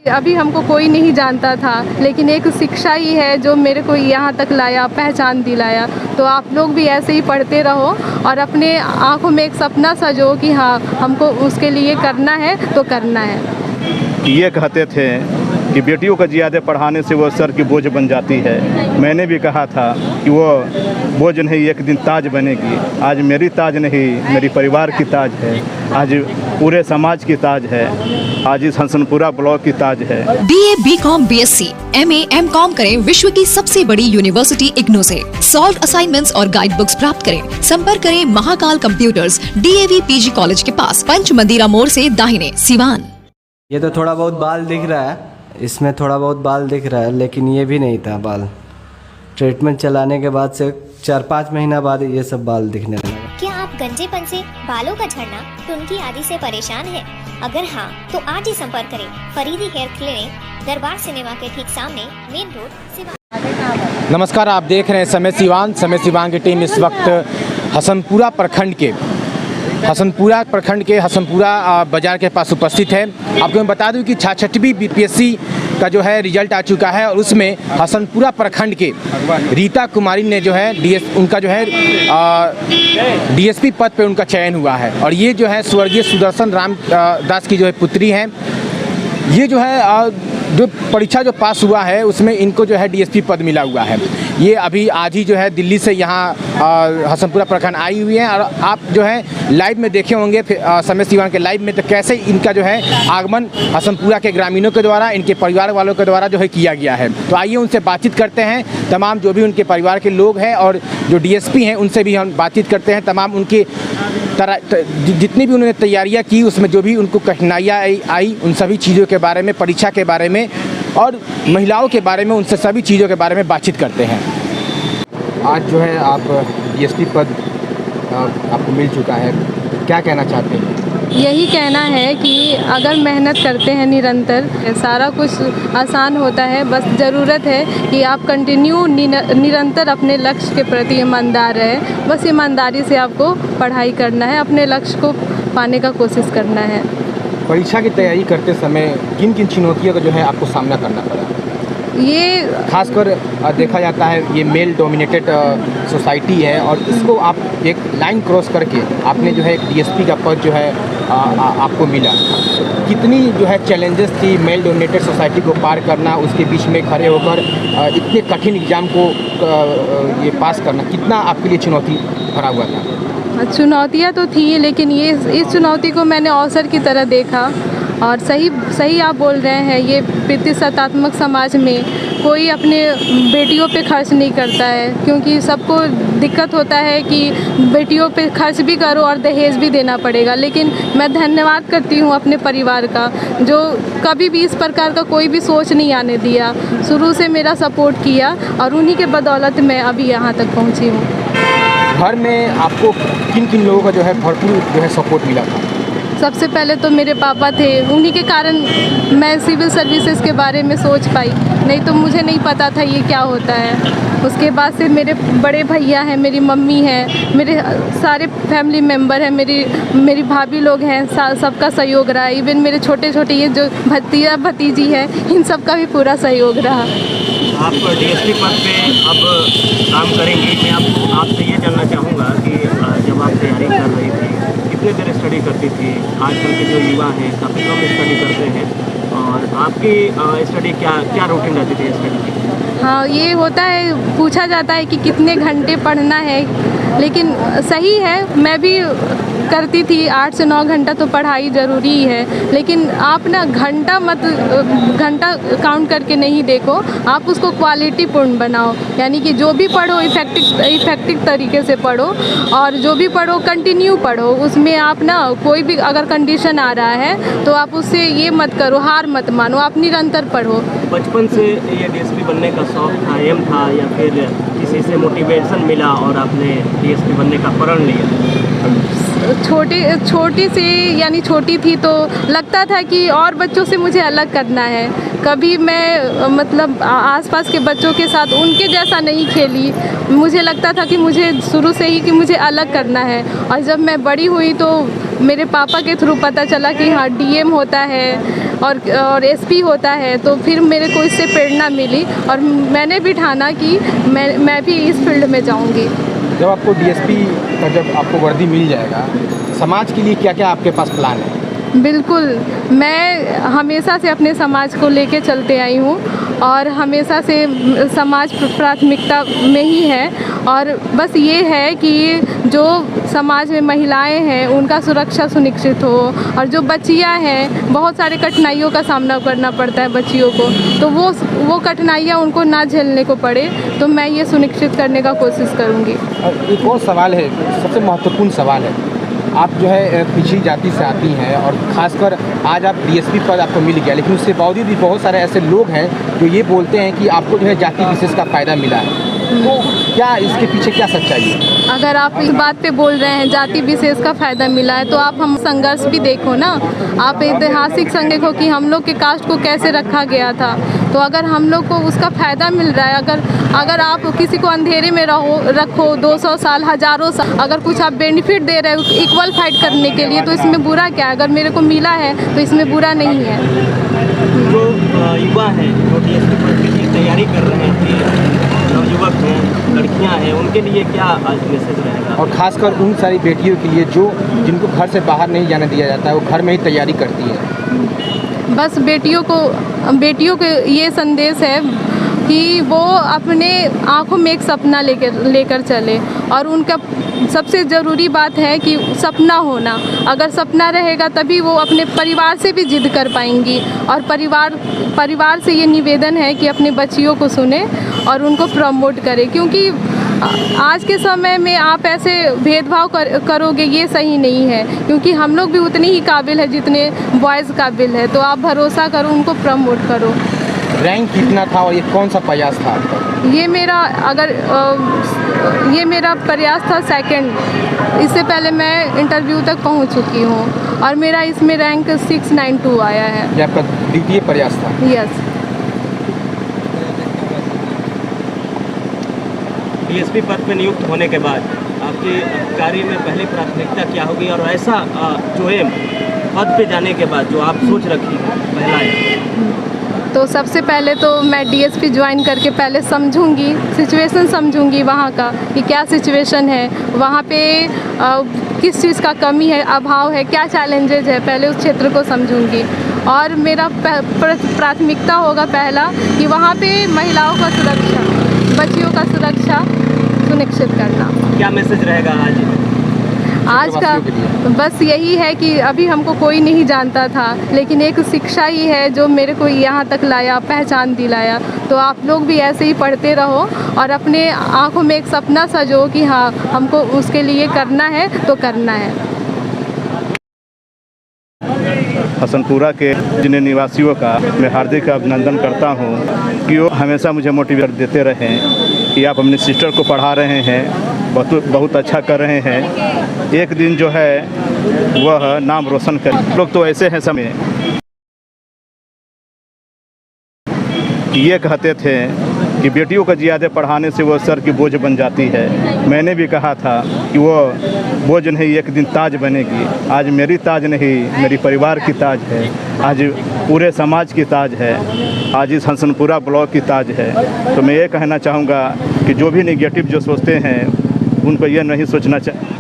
अभी हमको कोई नहीं जानता था, लेकिन एक शिक्षा ही है जो मेरे को यहाँ तक लाया, पहचान दिलाया। तो आप लोग भी ऐसे ही पढ़ते रहो और अपने आँखों में एक सपना सजो कि हाँ हमको उसके लिए करना है तो करना है। ये कहते थे कि बेटियों को ज़्यादा पढ़ाने से वो सर की बोझ बन जाती है। मैंने भी कहा था कि वो बोझ नहीं, एक दिन ताज बनेगी। आज मेरी ताज नहीं, मेरी परिवार की ताज है, आज पूरे समाज की ताज है, आज इस हसनपुरा ब्लॉक की ताज है। BA, BCom, BSc, MA, MCom करें विश्व की सबसे बड़ी यूनिवर्सिटी इग्नू से। सॉल्व असाइनमेंट्स और गाइड बुक्स प्राप्त करें। संपर्क करें Mahakal computers, DAV PG college के पास, पंच मंदिरा मोड़ से दाहिने, सिवान। ये तो थोड़ा बहुत बाल दिख रहा है, इसमें थोड़ा बहुत बाल दिख रहा है, लेकिन ये भी नहीं था बाल। ट्रीटमेंट चलाने के बाद से 4-5 महीना बाद ये सब बाल दिखने लगा। क्या आप गंजेपन से, बालों का झड़ना, टुनकी आदि से परेशान हैं? अगर हाँ, तो आज ही संपर्क करें फरीदी हेयर क्लिनिक, दरबार सिनेमा के ठीक सामने, मेन रोड, सिवान। नमस्कार, आप देख रहे हैं समय सिवान की टीम इस वक्त हसनपुरा प्रखंड के हसनपुरा बाज़ार के पास उपस्थित है। आपको मैं बता दूं कि 66वीं BPSC का जो है रिजल्ट आ चुका है और उसमें हसनपुरा प्रखंड के रीता कुमारी ने जो है DSP पद पे उनका चयन हुआ है। और ये जो है स्वर्गीय सुदर्शन राम दास की जो है पुत्री हैं। ये जो है जो परीक्षा जो पास हुआ है उसमें इनको जो है DSP पद मिला हुआ है। ये अभी आज ही जो है दिल्ली से यहाँ हसनपुरा प्रखंड आई हुई है और आप जो है लाइव में देखे होंगे समय सिवान के लाइव में, तो कैसे इनका जो है आगमन हसनपुरा के ग्रामीणों के द्वारा, इनके परिवार वालों के द्वारा जो है किया गया है। तो आइए उनसे बातचीत करते हैं, तमाम जो भी उनके परिवार के लोग हैं और जो DSP हैं उनसे भी हम बातचीत करते हैं। तमाम उनके जितनी भी उन्होंने तैयारियां की उसमें जो भी उनको कठिनाइयाँ आई उन सभी चीज़ों के बारे में, परीक्षा के बारे में और महिलाओं के बारे में, उनसे सभी चीज़ों के बारे में बातचीत करते हैं। आज जो है आप DSP पद आपको मिल चुका है, क्या कहना चाहते हैं? यही कहना है कि अगर मेहनत करते हैं निरंतर, सारा कुछ आसान होता है। बस ज़रूरत है कि आप कंटिन्यू निरंतर अपने लक्ष्य के प्रति ईमानदार रहें। बस ईमानदारी से आपको पढ़ाई करना है, अपने लक्ष्य को पाने का कोशिश करना है। परीक्षा की तैयारी करते समय किन किन चुनौतियों का जो है आपको सामना करना पड़ा? ये खासकर देखा जाता है ये मेल डोमिनेटेड सोसाइटी है और इसको आप एक लाइन क्रॉस करके आपने जो है एक DSP का पद जो है आपको मिला। कितनी जो है चैलेंजेस थी मेल डोमिनेटेड सोसाइटी को पार करना, उसके बीच में खड़े होकर इतने कठिन एग्ज़ाम को ये पास करना, कितना आपके लिए चुनौती भरा हुआ था? चुनौतियाँ तो थी, लेकिन इस चुनौती को मैंने अवसर की तरह देखा। और सही आप बोल रहे हैं, ये प्रतिशतात्मक समाज में कोई अपने बेटियों पे खर्च नहीं करता है, क्योंकि सबको दिक्कत होता है कि बेटियों पे खर्च भी करो और दहेज भी देना पड़ेगा। लेकिन मैं धन्यवाद करती हूँ अपने परिवार का, जो कभी भी इस प्रकार का कोई भी सोच नहीं आने दिया, शुरू से मेरा सपोर्ट किया और उन्हीं के बदौलत मैं अभी यहाँ तक पहुँची हूँ। घर में आपको किन किन लोगों का जो है भरपूर जो है सपोर्ट मिला था? सबसे पहले तो मेरे पापा थे, उन्हीं के कारण मैं सिविल सर्विसेज के बारे में सोच पाई, नहीं तो मुझे नहीं पता था ये क्या होता है। उसके बाद से मेरे बड़े भैया हैं, मेरी मम्मी है, मेरे सारे फैमिली मेम्बर हैं, मेरी भाभी लोग हैं, सबका सहयोग रहा। इवन मेरे छोटे ये जो भतीजी है, इन सब का भी पूरा सहयोग रहा। आप DSP पद पे अब काम करेंगी। मैं आपसे ये जानना चाहूँगा कि जब आप तैयारी कर रही थी कितने देर स्टडी करती थी? आजकल के जो युवा हैं काफ़ी कम स्टडी करते हैं, और आपकी स्टडी क्या रूटीन रहती थी स्टडी की? हाँ, ये होता है, पूछा जाता है कि कितने घंटे पढ़ना है, लेकिन सही है, मैं भी करती थी 8 से 9 घंटा तो पढ़ाई ज़रूरी है। लेकिन आप ना घंटा काउंट करके नहीं देखो, आप उसको क्वालिटीपूर्ण बनाओ। यानी कि जो भी पढ़ो इफ़ेक्टिव तरीके से पढ़ो, और जो भी पढ़ो कंटिन्यू पढ़ो। उसमें आप ना कोई भी अगर कंडीशन आ रहा है तो आप उससे ये मत करो, हार मत मानो, आप निरंतर पढ़ो। बचपन से ये DSP बनने का शौक था, एम था, या फिर किसी से मोटिवेशन मिला और आपने DSP बनने का प्रण लिया? छोटी से, यानी छोटी थी तो लगता था कि और बच्चों से मुझे अलग करना है। कभी मैं मतलब आसपास के बच्चों के साथ उनके जैसा नहीं खेली। मुझे लगता था कि मुझे शुरू से ही कि मुझे अलग करना है। और जब मैं बड़ी हुई तो मेरे पापा के थ्रू पता चला कि हाँ DM होता है, और एसपी होता है, तो फिर मेरे को इससे प्रेरणा मिली और मैंने भी ठाना कि मैं भी इस फील्ड में जाऊंगी। जब आपको डीएसपी का जब आपको वर्दी मिल जाएगा, समाज के लिए क्या क्या आपके पास प्लान है? बिल्कुल, मैं हमेशा से अपने समाज को लेके चलते आई हूँ और हमेशा से समाज प्राथमिकता में ही है और बस ये है कि जो समाज में महिलाएं हैं उनका सुरक्षा सुनिश्चित हो और जो बच्चियां हैं, बहुत सारे कठिनाइयों का सामना करना पड़ता है बच्चियों को, तो वो कठिनाइयां उनको ना झेलने को पड़े, तो मैं ये सुनिश्चित करने का कोशिश करूँगी। और एक और सवाल है, सबसे महत्वपूर्ण सवाल है, आप जो है पिछड़ी जाति से आती हैं और ख़ासकर आज आप डीएसपी पद आपको मिल गया, लेकिन उसके बावजूद भी बहुत सारे ऐसे लोग हैं जो ये बोलते हैं कि आपको जो है जाति विशेष का फ़ायदा मिला है, तो क्या इसके पीछे क्या सच्चाई है? अगर आप इस बात पे बोल रहे हैं जाति विशेष का फ़ायदा मिला है, तो आप हम संघर्ष भी देखो ना, आप ऐतिहासिक संघर्ष देखो कि हम लोग के कास्ट को कैसे रखा गया था, तो अगर हम लोग को उसका फ़ायदा मिल रहा है, अगर आप किसी को अंधेरे में रखो 200 साल, हज़ारों साल, अगर कुछ आप बेनिफिट दे रहे हो इक्वल फाइट करने के लिए, तो इसमें बुरा क्या है? अगर मेरे को मिला है तो इसमें बुरा नहीं है। जो युवा हैं जो डीएसपी पद के लिए तैयारी कर रहे हैं, नवयुवक हैं, लड़कियां हैं, उनके लिए क्या आज मैसेज रहेगा? और खासकर उन सारी बेटियों के लिए जो जिनको घर से बाहर नहीं जाने दिया जाता है, वो घर में ही तैयारी करती है। बस बेटियों को ये संदेश है कि वो अपने आँखों में एक सपना लेकर चले और उनका सबसे ज़रूरी बात है कि सपना होना, अगर सपना रहेगा तभी वो अपने परिवार से भी जिद कर पाएंगी और परिवार से ये निवेदन है कि अपने बच्चियों को सुने और उनको प्रमोट करें, क्योंकि आज के समय में आप ऐसे भेदभाव करोगे ये सही नहीं है, क्योंकि हम लोग भी उतने ही काबिल है जितने बॉयज़ काबिल है, तो आप भरोसा करो, उनको प्रमोट करो। रैंक कितना था और ये कौन सा प्रयास था आपका? ये मेरा प्रयास था सेकंड, इससे पहले मैं इंटरव्यू तक पहुंच चुकी हूं और मेरा इसमें रैंक 692 आया है। ये आपका द्वितीय प्रयास था? यस। डीएसपी पद पर नियुक्त होने के बाद आपके कार्य में पहली प्राथमिकता क्या होगी और ऐसा जो है पद पे जाने के बाद जो आप सोच रखी है पहला है? तो सबसे पहले तो मैं डीएसपी ज्वाइन करके पहले समझूंगी, सिचुएशन समझूंगी वहाँ का कि क्या सिचुएशन है, वहाँ पे किस चीज़ का कमी है, अभाव है, क्या चैलेंजेज है, पहले उस क्षेत्र को समझूंगी। और मेरा प्राथमिकता होगा पहला कि वहाँ पे महिलाओं का सुरक्षा, बच्चियों का सुरक्षा सुनिश्चित करना। क्या मैसेज रहेगा आज का? बस यही है कि अभी हमको कोई नहीं जानता था, लेकिन एक शिक्षा ही है जो मेरे को यहाँ तक लाया, पहचान दिलाया। तो आप लोग भी ऐसे ही पढ़ते रहो और अपने आँखों में एक सपना सजो कि हाँ हमको उसके लिए करना है तो करना है। हसनपुरा के जिन निवासियों का मैं हार्दिक अभिनंदन करता हूँ कि वो हमेशा मुझे मोटिवेट देते रहें कि आप अपनी सिस्टर को पढ़ा रहे हैं, बहुत अच्छा कर रहे हैं, एक दिन जो है वह नाम रोशन करें। लोग तो ऐसे हैं समय ये कहते थे कि बेटियों को ज़्यादा पढ़ाने से वो सर की बोझ बन जाती है। मैंने भी कहा था कि वो बोझ नहीं, एक दिन ताज बनेगी। आज मेरी ताज नहीं, मेरी परिवार की ताज है, आज पूरे समाज की ताज है, आज इस हसनपुरा ब्लॉक की ताज है। तो मैं ये कहना चाहूँगा कि जो भी नेगेटिव जो सोचते हैं उनको ये नहीं सोचना चाहिए